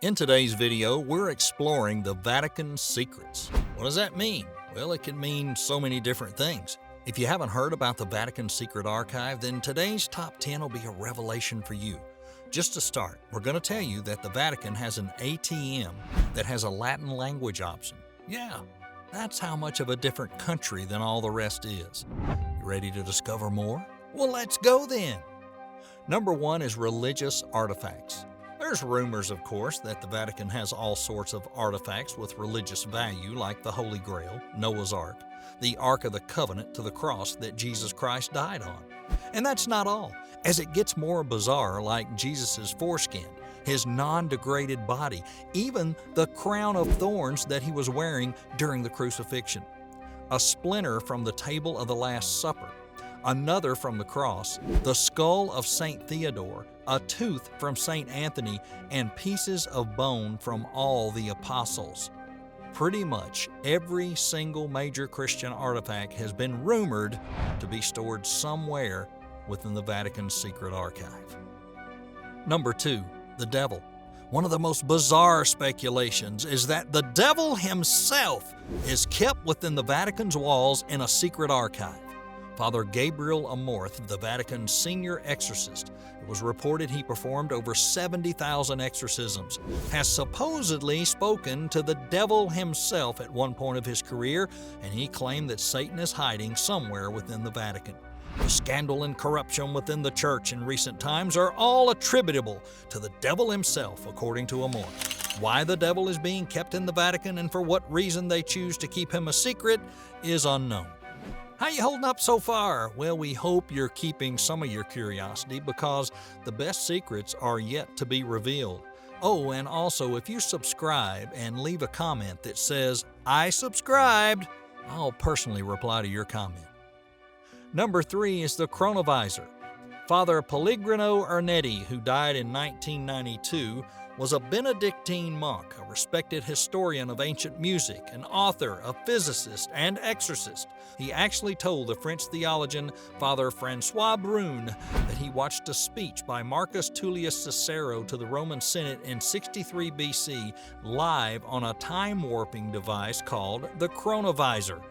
In today's video, we're exploring the Vatican secrets. What does that mean? Well, it can mean so many different things. If you haven't heard about the Vatican Secret Archive, then today's top 10 will be a revelation for you. Just to start, we're going to tell you that the Vatican has an ATM that has a Latin language option. Yeah, that's how much of a different country than all the rest is. You ready to discover more? Well, let's go then. Number 1 is religious artifacts. There's rumors, of course, that the Vatican has all sorts of artifacts with religious value, like the Holy Grail, Noah's Ark, the Ark of the Covenant to the cross that Jesus Christ died on. And that's not all. As it gets more bizarre, like Jesus' foreskin, his non-degraded body, even the crown of thorns that he was wearing during the crucifixion, a splinter from the table of the Last Supper, another from the cross, the skull of St. Theodore, a tooth from St. Anthony, and pieces of bone from all the apostles. Pretty much every single major Christian artifact has been rumored to be stored somewhere within the Vatican's secret archive. Number 2, the devil. One of the most bizarre speculations is that the devil himself is kept within the Vatican's walls in a secret archive. Father Gabriel Amorth, the Vatican's senior exorcist, it was reported he performed over 70,000 exorcisms, has supposedly spoken to the devil himself at one point of his career, and he claimed that Satan is hiding somewhere within the Vatican. The scandal and corruption within the church in recent times are all attributable to the devil himself, according to Amorth. Why the devil is being kept in the Vatican and for what reason they choose to keep him a secret is unknown. How you holding up so far? Well, we hope you're keeping some of your curiosity because the best secrets are yet to be revealed. Oh, and also, if you subscribe and leave a comment that says, "I subscribed," I'll personally reply to your comment. Number 3 is the chronovisor. Father Pellegrino Ernetti, who died in 1992, was a Benedictine monk, a respected historian of ancient music, an author, a physicist, and exorcist. He actually told the French theologian Father Francois Brune that he watched a speech by Marcus Tullius Cicero to the Roman Senate in 63 BC live on a time-warping device called the chronovisor.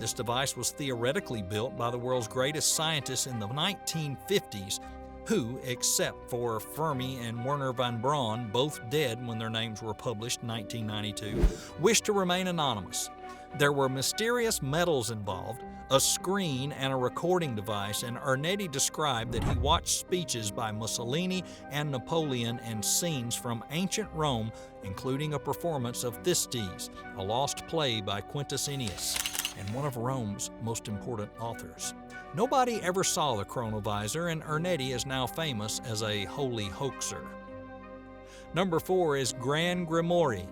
This device was theoretically built by the world's greatest scientists in the 1950s, who, except for Fermi and Werner von Braun, both dead when their names were published in 1992, wished to remain anonymous. There were mysterious metals involved, a screen, and a recording device, and Ernetti described that he watched speeches by Mussolini and Napoleon and scenes from ancient Rome, including a performance of Thistes, a lost play by Quintus Ennius, and one of Rome's most important authors. Nobody ever saw the chronovisor, and Ernetti is now famous as a holy hoaxer. Number 4 is Grand Grimoire.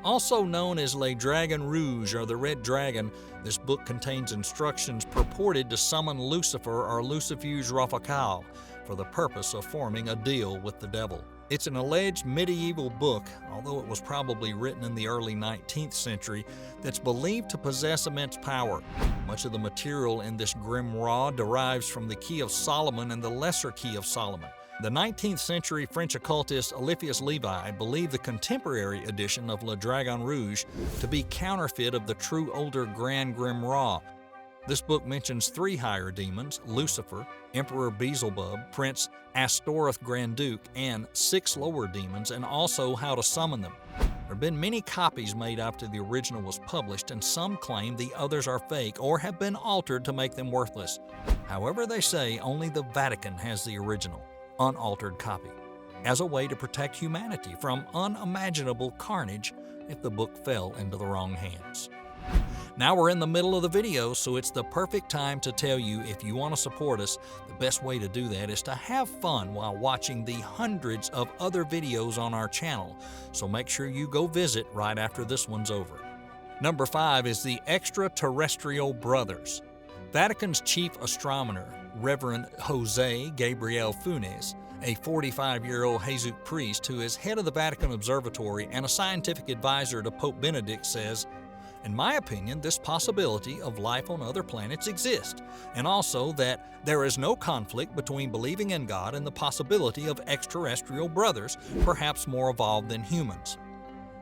Also known as Le Dragon Rouge, or the Red Dragon, this book contains instructions purported to summon Lucifer or Lucifuge Raphael for the purpose of forming a deal with the devil. It's an alleged medieval book, although it was probably written in the early 19th century, that's believed to possess immense power. Much of the material in this grimoire derives from the Key of Solomon and the Lesser Key of Solomon. The 19th century French occultist Eliphas Levi believed the contemporary edition of Le Dragon Rouge to be counterfeit of the true older Grand Grimoire. This book mentions 3 higher demons, Lucifer, Emperor Beelzebub, Prince Astoreth Grand Duke, and 6 lower demons, and also how to summon them. There have been many copies made after the original was published, and some claim the others are fake or have been altered to make them worthless. However, they say only the Vatican has the original, unaltered copy, as a way to protect humanity from unimaginable carnage if the book fell into the wrong hands. Now we're in the middle of the video, so it's the perfect time to tell you if you want to support us, the best way to do that is to have fun while watching the hundreds of other videos on our channel, so make sure you go visit right after this one's over. Number 5 is the Extraterrestrial Brothers. Vatican's chief astronomer, Reverend Jose Gabriel Funes, a 45-year-old Jesuit priest who is head of the Vatican Observatory and a scientific advisor to Pope Benedict, says, In my opinion, this possibility of life on other planets exists, and also that there is no conflict between believing in God and the possibility of extraterrestrial brothers, perhaps more evolved than humans.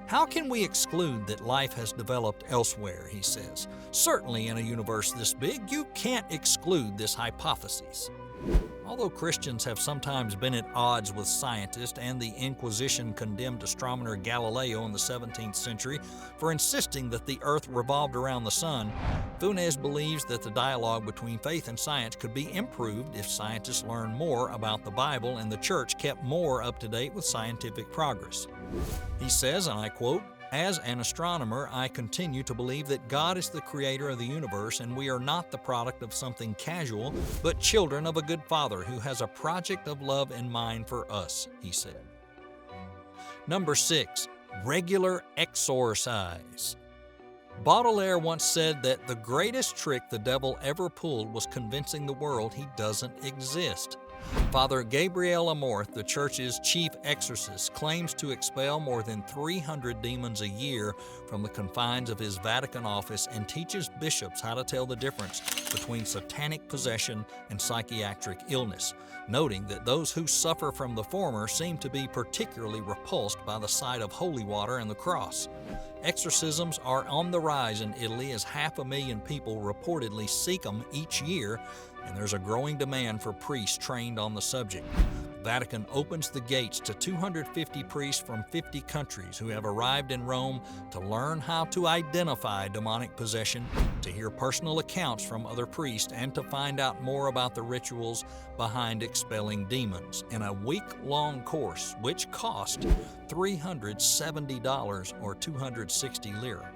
How can we exclude that life has developed elsewhere, he says. Certainly in a universe this big, you can't exclude this hypothesis. Although Christians have sometimes been at odds with scientists, and the Inquisition condemned astronomer Galileo in the 17th century for insisting that the Earth revolved around the sun, Funes believes that the dialogue between faith and science could be improved if scientists learned more about the Bible and the Church kept more up to date with scientific progress. He says, and I quote, "As an astronomer, I continue to believe that God is the creator of the universe and we are not the product of something casual, but children of a good Father who has a project of love in mind for us," he said. Number 6. Regular exorcise. Baudelaire once said that the greatest trick the devil ever pulled was convincing the world he doesn't exist. Father Gabriel Amorth, the church's chief exorcist, claims to expel more than 300 demons a year from the confines of his Vatican office and teaches bishops how to tell the difference between satanic possession and psychiatric illness, noting that those who suffer from the former seem to be particularly repulsed by the sight of holy water and the cross. Exorcisms are on the rise in Italy as 500,000 people reportedly seek them each year, and there's a growing demand for priests trained on the subject. The Vatican opens the gates to 250 priests from 50 countries who have arrived in Rome to learn how to identify demonic possession, to hear personal accounts from other priests, and to find out more about the rituals behind expelling demons in a week-long course which cost $370 or 260 lira.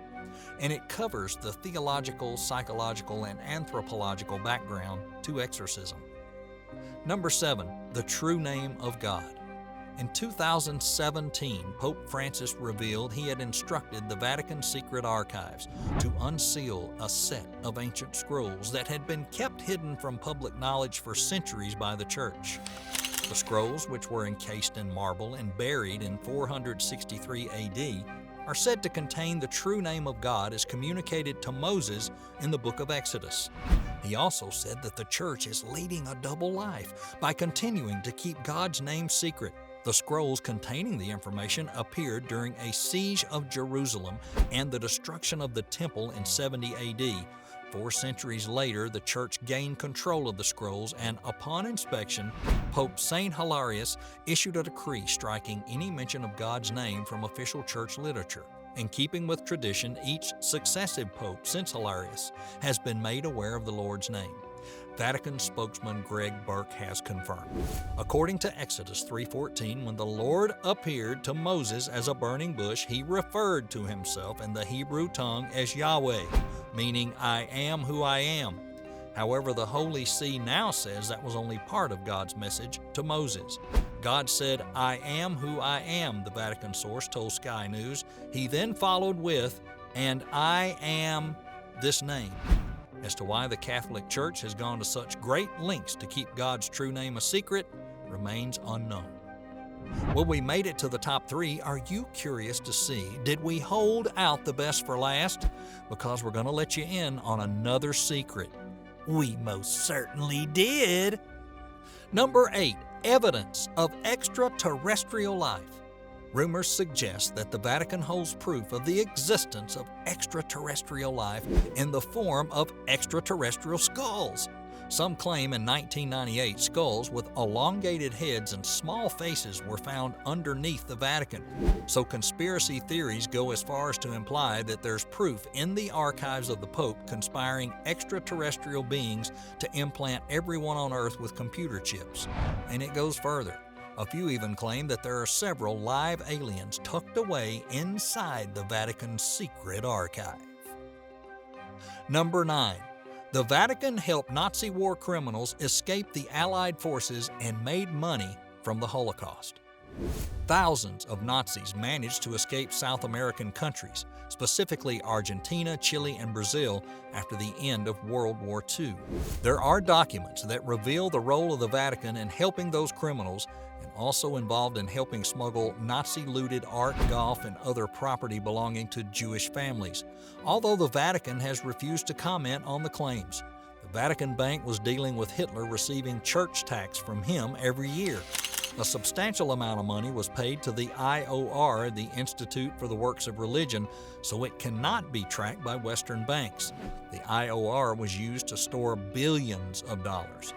And it covers the theological, psychological, and anthropological background to exorcism. Number 7. The true name of God. In 2017, Pope Francis revealed he had instructed the Vatican Secret Archives to unseal a set of ancient scrolls that had been kept hidden from public knowledge for centuries by the Church. The scrolls, which were encased in marble and buried in 463 AD, are said to contain the true name of God as communicated to Moses in the book of Exodus. He also said that the Church is leading a double life by continuing to keep God's name secret. The scrolls containing the information appeared during a siege of Jerusalem and the destruction of the temple in 70 AD. 4 centuries later, the Church gained control of the scrolls, and upon inspection, Pope St. Hilarious issued a decree striking any mention of God's name from official Church literature. In keeping with tradition, each successive pope since Hilarious has been made aware of the Lord's name. Vatican spokesman Greg Burke has confirmed. According to Exodus 3:14, when the Lord appeared to Moses as a burning bush, he referred to himself in the Hebrew tongue as Yahweh, meaning I am who I am. However, the Holy See now says that was only part of God's message to Moses. God said, I am who I am, the Vatican source told Sky News. He then followed with, and I am this name. As to why the Catholic Church has gone to such great lengths to keep God's true name a secret remains unknown. Well, we made it to the top 3. Are you curious to see, did we hold out the best for last? Because we're going to let you in on another secret. We most certainly did. Number 8. Evidence of extraterrestrial life. Rumors suggest that the Vatican holds proof of the existence of extraterrestrial life in the form of extraterrestrial skulls. Some claim in 1998 skulls with elongated heads and small faces were found underneath the Vatican. So conspiracy theories go as far as to imply that there's proof in the archives of the Pope conspiring extraterrestrial beings to implant everyone on Earth with computer chips. And it goes further. A few even claim that there are several live aliens tucked away inside the Vatican's secret archive. Number 9. The Vatican helped Nazi war criminals escape the Allied forces and made money from the Holocaust. Thousands of Nazis managed to escape South American countries, specifically Argentina, Chile, and Brazil, after the end of World War II. There are documents that reveal the role of the Vatican in helping those criminals, and also involved in helping smuggle Nazi-looted art, golf, and other property belonging to Jewish families, although the Vatican has refused to comment on the claims. The Vatican Bank was dealing with Hitler receiving church tax from him every year. A substantial amount of money was paid to the IOR, the Institute for the Works of Religion, so it cannot be tracked by Western banks. The IOR was used to store billions of dollars.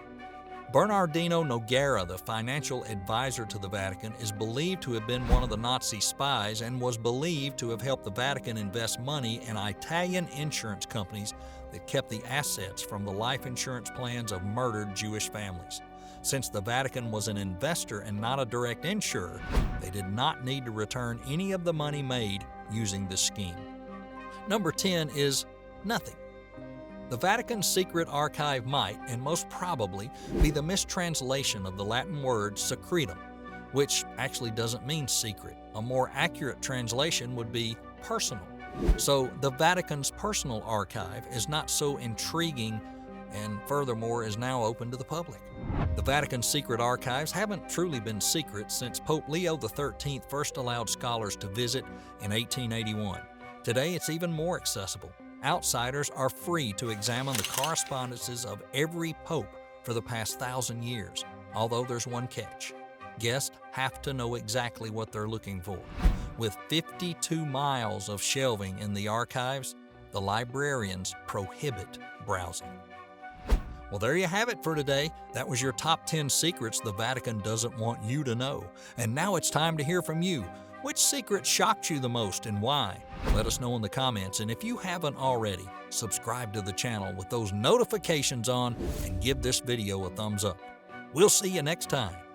Bernardino Nogueira, the financial advisor to the Vatican, is believed to have been one of the Nazi spies and was believed to have helped the Vatican invest money in Italian insurance companies that kept the assets from the life insurance plans of murdered Jewish families. Since the Vatican was an investor and not a direct insurer, they did not need to return any of the money made using this scheme. Number 10 is nothing. The Vatican's secret archive might, and most probably, be the mistranslation of the Latin word secretum, which actually doesn't mean secret. A more accurate translation would be personal. So the Vatican's personal archive is not so intriguing and furthermore is now open to the public. The Vatican's secret archives haven't truly been secret since Pope Leo XIII first allowed scholars to visit in 1881. Today it's even more accessible. Outsiders are free to examine the correspondences of every pope for the past 1,000 years, although there's one catch. Guests have to know exactly what they're looking for. With 52 miles of shelving in the archives, the librarians prohibit browsing. Well, there you have it for today. That was your top 10 secrets the Vatican doesn't want you to know. And now it's time to hear from you. Which secret shocked you the most and why? Let us know in the comments. And if you haven't already, subscribe to the channel with those notifications on and give this video a thumbs up. We'll see you next time.